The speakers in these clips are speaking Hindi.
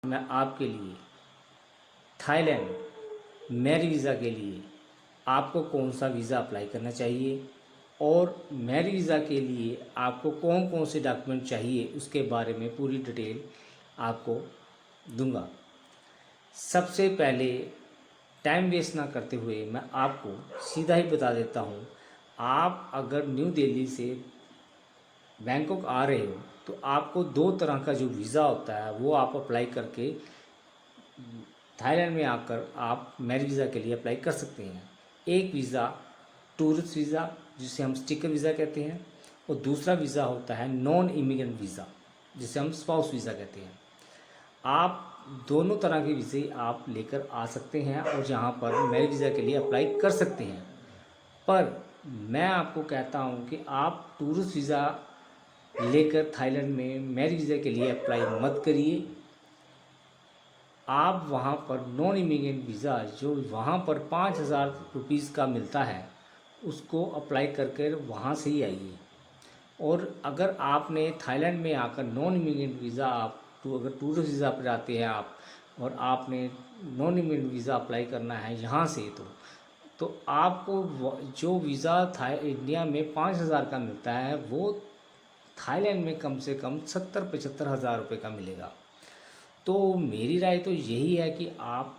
मैं आपके लिए थाईलैंड मैरी वीज़ा के लिए आपको कौन सा वीज़ा अप्लाई करना चाहिए और मैरी वीज़ा के लिए आपको कौन कौन से डॉक्यूमेंट चाहिए उसके बारे में पूरी डिटेल आपको दूंगा। सबसे पहले टाइम वेस्ट ना करते हुए मैं आपको सीधा ही बता देता हूँ। आप अगर न्यू दिल्ली से बैंकॉक आ रहे हो तो आपको दो तरह का जो वीज़ा होता है वो आप अप्लाई करके थाईलैंड में आकर आप मैरिज वीज़ा के लिए अप्लाई कर सकते हैं। एक वीज़ा टूरिस्ट वीज़ा जिसे हम स्टिकर वीज़ा कहते हैं और दूसरा वीज़ा होता है नॉन इमिग्रेंट वीज़ा जिसे हम स्पाउस वीज़ा कहते हैं। आप दोनों तरह के वीज़े आप लेकर आ सकते हैं और यहाँ पर मैरिज वीज़ा के लिए अप्लाई कर सकते हैं। पर मैं आपको कहता हूँ कि आप टूरिस्ट वीज़ा लेकर थाईलैंड में मैरिज वीज़ा के लिए अप्लाई मत करिए। आप वहाँ पर नॉन इमिग्रेंट वीज़ा जो वहाँ पर 5,000 रुपीज़ का मिलता है उसको अप्लाई करके वहाँ से ही आइए। और अगर आपने थाईलैंड में आकर नॉन इमिग्रेंट वीज़ा अगर टूरिस्ट वीज़ा पर आते हैं आप और आपने नॉन इमिग्रेंट वीज़ा अप्लाई करना है यहाँ से तो आपको जो वीज़ा था इंडिया में 5,000 का मिलता है वो थाईलैंड में कम से कम 70-75 हज़ार रुपये का मिलेगा। तो मेरी राय तो यही है कि आप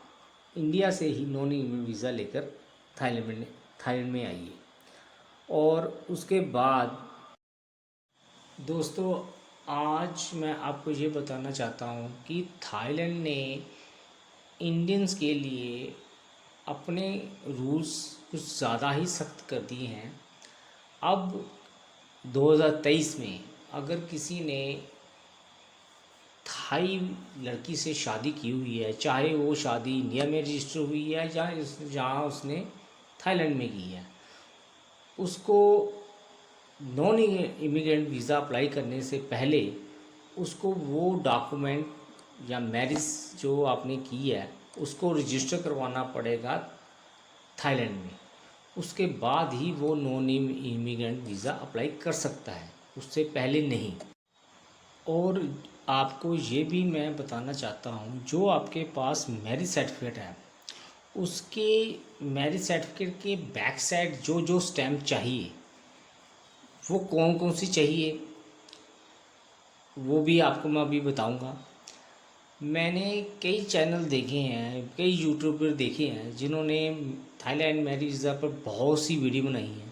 इंडिया से ही नॉन इमिग्रेंट वीज़ा लेकर थाईलैंड में आइए। और उसके बाद दोस्तों आज मैं आपको ये बताना चाहता हूँ कि थाईलैंड ने इंडियंस के लिए अपने रूल्स कुछ ज़्यादा ही सख्त कर दिए हैं। अब 2023 में अगर किसी ने थाई लड़की से शादी की हुई है, चाहे वो शादी इंडिया में रजिस्टर हुई है या जहाँ उसने थाईलैंड में की है, उसको नॉन इमिग्रेंट वीज़ा अप्लाई करने से पहले उसको वो डॉक्यूमेंट या मैरिज जो आपने की है उसको रजिस्टर करवाना पड़ेगा थाईलैंड में। उसके बाद ही वो नॉन इमिग्रेंट वीज़ा अप्लाई कर सकता है, उससे पहले नहीं। और आपको ये भी मैं बताना चाहता हूँ जो आपके पास मैरिज सर्टिफिकेट है उसके मैरिज सर्टिफिकेट के बैक साइड जो जो स्टैम्प चाहिए वो कौन कौन सी चाहिए वो भी आपको मैं अभी बताऊंगा। मैंने कई चैनल देखे हैं, कई यूट्यूबर देखे हैं जिन्होंने थाईलैंड मैरिज वीज़ा पर बहुत सी वीडियो बनाई है।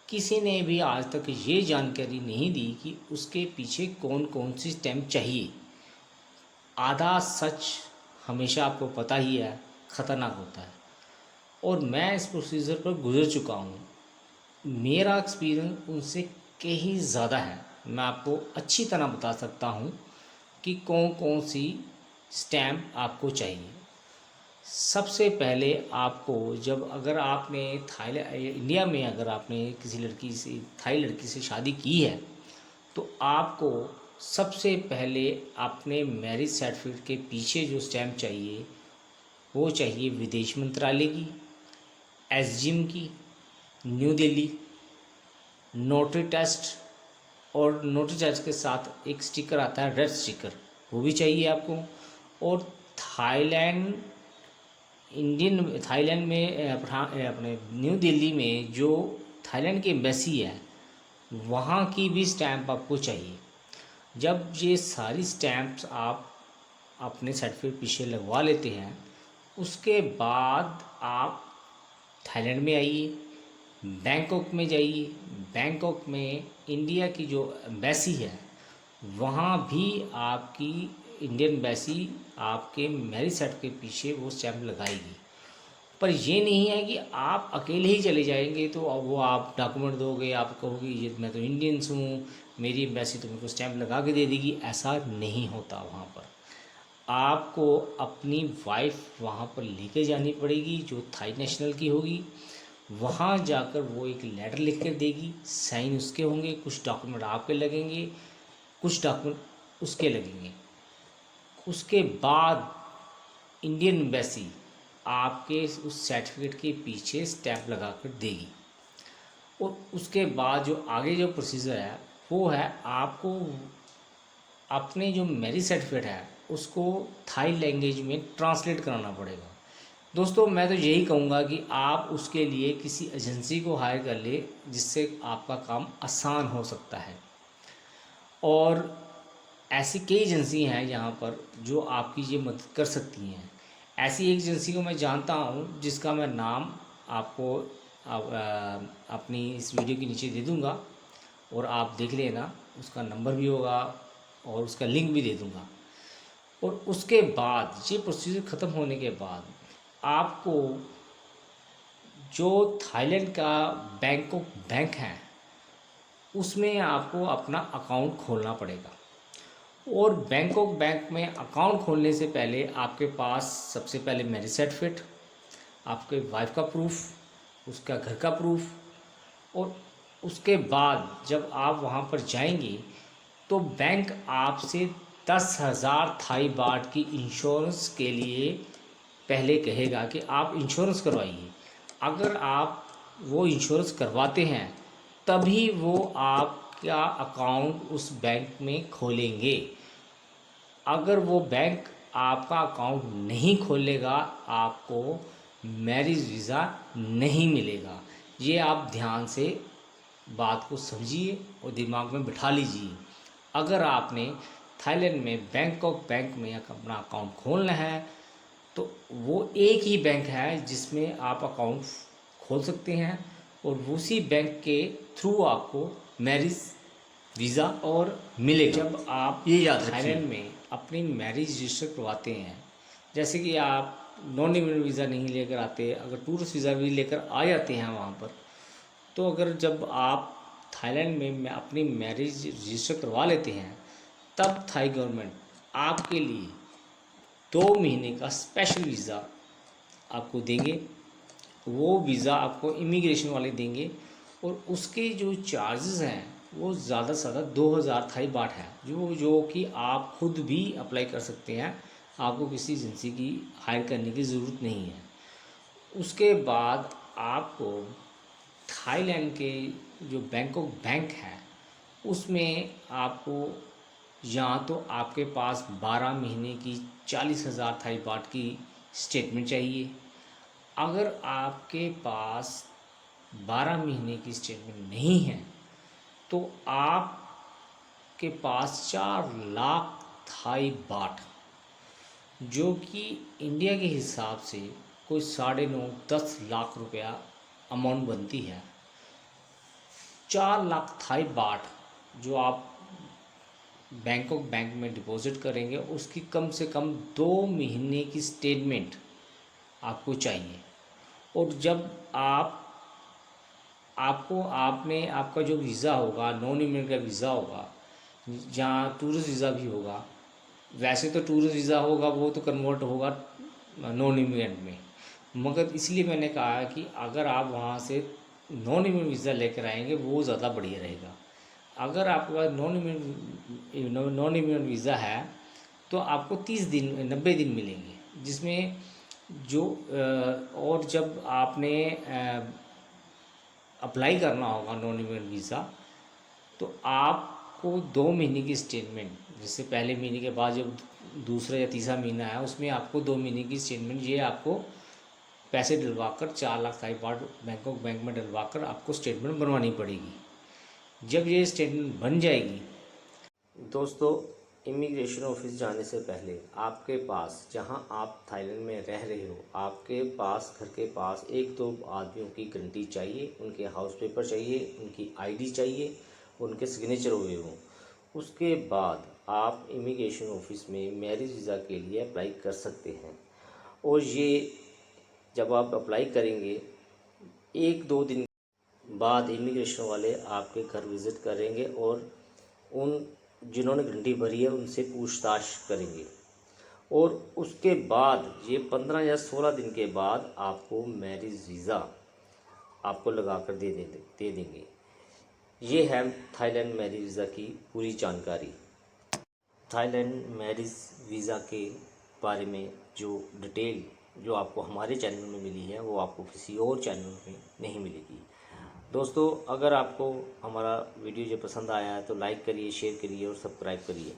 किसी ने भी आज तक ये जानकारी नहीं दी कि उसके पीछे कौन कौन सी स्टैम्प चाहिए। आधा सच हमेशा आपको पता ही है ख़तरनाक होता है और मैं इस प्रोसीजर पर गुजर चुका हूँ। मेरा एक्सपीरियंस उनसे कहीं ज़्यादा है। मैं आपको अच्छी तरह बता सकता हूँ कि कौन कौन सी स्टैम्प आपको चाहिए। सबसे पहले आपको जब अगर आपने इंडिया में अगर आपने किसी लड़की से थाई लड़की से शादी की है तो आपको सबसे पहले अपने मैरिज सर्टिफिकेट के पीछे जो स्टैम्प चाहिए वो चाहिए विदेश मंत्रालय की, एसजीएम की, न्यू दिल्ली, नोटरी टेस्ट और नोटरी टेस्ट के साथ एक स्टिकर आता है रेड स्टिकर, वो भी चाहिए आपको। और थाईलैंड में अपने न्यू दिल्ली में जो थाईलैंड की एम्बेसी है वहाँ की भी स्टैम्प आपको चाहिए। जब ये सारी स्टैम्प्स आप अपने सर्टिफिकेट पीछे लगवा लेते हैं उसके बाद आप थाईलैंड में आइए, बैंकॉक में जाइए। बैंकॉक में इंडिया की जो एम्बेसी है वहाँ भी आपकी इंडियन एम्बेसी आपके मैरिज सर्टिफिकेट के पीछे वो स्टैम्प लगाएगी। पर ये नहीं है कि आप अकेले ही चले जाएंगे तो वो आप डॉक्यूमेंट दोगे, आप कहोगे ये मैं तो इंडियंस हूँ, मेरी एम्बेसी तो मेरे को स्टैम्प लगा के दे देगी। ऐसा नहीं होता। वहाँ पर आपको अपनी वाइफ वहाँ पर लेके जानी पड़ेगी जो थाई नेशनल की होगी। वहाँ जाकर वो एक लेटर लिख कर देगी, साइन उसके होंगे, कुछ डॉक्यूमेंट आपके लगेंगे, कुछ डॉक्यूमेंट उसके लगेंगे। उसके बाद इंडियन एम्बेसी आपके उस सर्टिफिकेट के पीछे स्टैम्प लगा कर देगी। और उसके बाद जो आगे जो प्रोसीजर है वो है आपको अपने जो मैरिज सर्टिफिकेट है उसको थाई लैंग्वेज में ट्रांसलेट कराना पड़ेगा। दोस्तों मैं तो यही कहूँगा कि आप उसके लिए किसी एजेंसी को हायर कर ले, जिससे आपका काम आसान हो सकता है। और ऐसी कई एजेंसी हैं यहाँ पर जो आपकी ये मदद कर सकती हैं। ऐसी एक एजेंसी को मैं जानता हूँ, जिसका मैं नाम आपको अपनी इस वीडियो के नीचे दे दूँगा और आप देख लेना। उसका नंबर भी होगा और उसका लिंक भी दे दूँगा। और उसके बाद ये प्रोसीजर ख़त्म होने के बाद आपको जो थाईलैंड का बैंकॉक बैंक है उसमें आपको अपना अकाउंट खोलना पड़ेगा। और बैंकॉक बैंक में अकाउंट खोलने से पहले आपके पास सबसे पहले मैरिज सर्टिफिकेट, आपके वाइफ का प्रूफ, उसका घर का प्रूफ, और उसके बाद जब आप वहाँ पर जाएंगे तो बैंक आपसे 10,000 थाई बाट की इंश्योरेंस के लिए पहले कहेगा कि आप इंश्योरेंस करवाइए। अगर आप वो इंश्योरेंस करवाते हैं तभी वो आपका अकाउंट उस बैंक में खोलेंगे। अगर वो बैंक आपका अकाउंट नहीं खोलेगा आपको मैरिज वीज़ा नहीं मिलेगा। ये आप ध्यान से बात को समझिए और दिमाग में बिठा लीजिए। अगर आपने थाईलैंड में बैंकॉक बैंक में अपना अकाउंट खोलना है तो वो एक ही बैंक है जिसमें आप अकाउंट खोल सकते हैं, और उसी बैंक के थ्रू आपको मैरिज वीज़ा और मिलेगा। जब आप ये याद रखिए। थाईलैंड में अपनी मैरिज रजिस्टर करवाते हैं, जैसे कि आप नॉन इमिग्रेंट वीज़ा नहीं लेकर आते, अगर टूरिस्ट वीज़ा भी लेकर आ जाते हैं वहाँ पर, तो अगर जब आप थाईलैंड में अपनी मैरिज रजिस्टर करवा लेते हैं तब थाई गवर्नमेंट आपके लिए 2 महीने का स्पेशल वीज़ा आपको देंगे। वो वीज़ा आपको इमिग्रेशन वाले देंगे और उसके जो चार्जेस हैं वो ज़्यादा से ज़्यादा 2,000 थाई बाट है, जो कि आप खुद भी अप्लाई कर सकते हैं। आपको किसी एजेंसी की हायर करने की ज़रूरत नहीं है। उसके बाद आपको थाईलैंड के जो बैंकॉक बैंक है उसमें आपको या तो आपके पास 12 महीने की 40,000 थाई बाट की स्टेटमेंट चाहिए। अगर आपके पास 12 महीने की स्टेटमेंट नहीं है तो आपके पास 4 लाख थाई बाट, जो कि इंडिया के हिसाब से कोई 9.5-10 लाख रुपया अमाउंट बनती है। 4 लाख थाई बाट जो आप बैंकॉक बैंक में डिपॉजिट करेंगे उसकी कम से कम 2 महीने की स्टेटमेंट आपको चाहिए। और जब आपका जो वीज़ा होगा नॉन इमिग्रेंट का वीज़ा होगा, जहाँ टूरिस्ट वीज़ा भी होगा, वैसे तो टूरिस्ट वीज़ा होगा वो तो कन्वर्ट होगा नॉन इमिग्रेंट में, मगर इसलिए मैंने कहा है कि अगर आप वहाँ से नॉन इमिग्रेंट वीज़ा लेकर आएंगे वो ज़्यादा बढ़िया रहेगा। अगर आपके पास नॉन इमिग्रेंट वीज़ा है तो आपको 90 दिन मिलेंगे, जिसमें जो और जब आपने अप्लाई करना होगा नॉन इमिग्रेंट वीज़ा तो आपको 2 महीने की स्टेटमेंट, जिससे पहले महीने के बाद जब दूसरा या तीसरा महीना है उसमें आपको 2 महीने की स्टेटमेंट, ये आपको पैसे डलवाकर 4 lakh Thai baht Bangkok bank में डलवाकर आपको स्टेटमेंट बनवानी पड़ेगी। जब ये स्टेटमेंट बन जाएगी, दोस्तों इमिग्रेशन ऑफिस जाने से पहले आपके पास, जहां आप थाईलैंड में रह रहे हो, आपके पास घर के पास 1-2 आदमियों की गारंटी चाहिए, उनके हाउस पेपर चाहिए, उनकी आईडी चाहिए, उनके सिग्नेचर हुए हों। उसके बाद आप इमिग्रेशन ऑफिस में मैरिज वीज़ा के लिए अप्लाई कर सकते हैं। और ये जब आप अप्लाई करेंगे 1-2 दिन बाद इमिग्रेशन वाले आपके घर विज़िट करेंगे और उन जिन्होंने गारंटी भरी है उनसे पूछताछ करेंगे। और उसके बाद ये 15 या 16 दिन के बाद आपको मैरिज वीज़ा आपको लगा कर दे देंगे। ये है थाईलैंड मैरिज वीज़ा की पूरी जानकारी। थाईलैंड मैरिज वीज़ा के बारे में जो डिटेल जो आपको हमारे चैनल में मिली है वो आपको किसी और चैनल में नहीं मिलेगी। दोस्तों अगर आपको हमारा वीडियो जो पसंद आया है तो लाइक करिए, शेयर करिए और सब्सक्राइब करिए।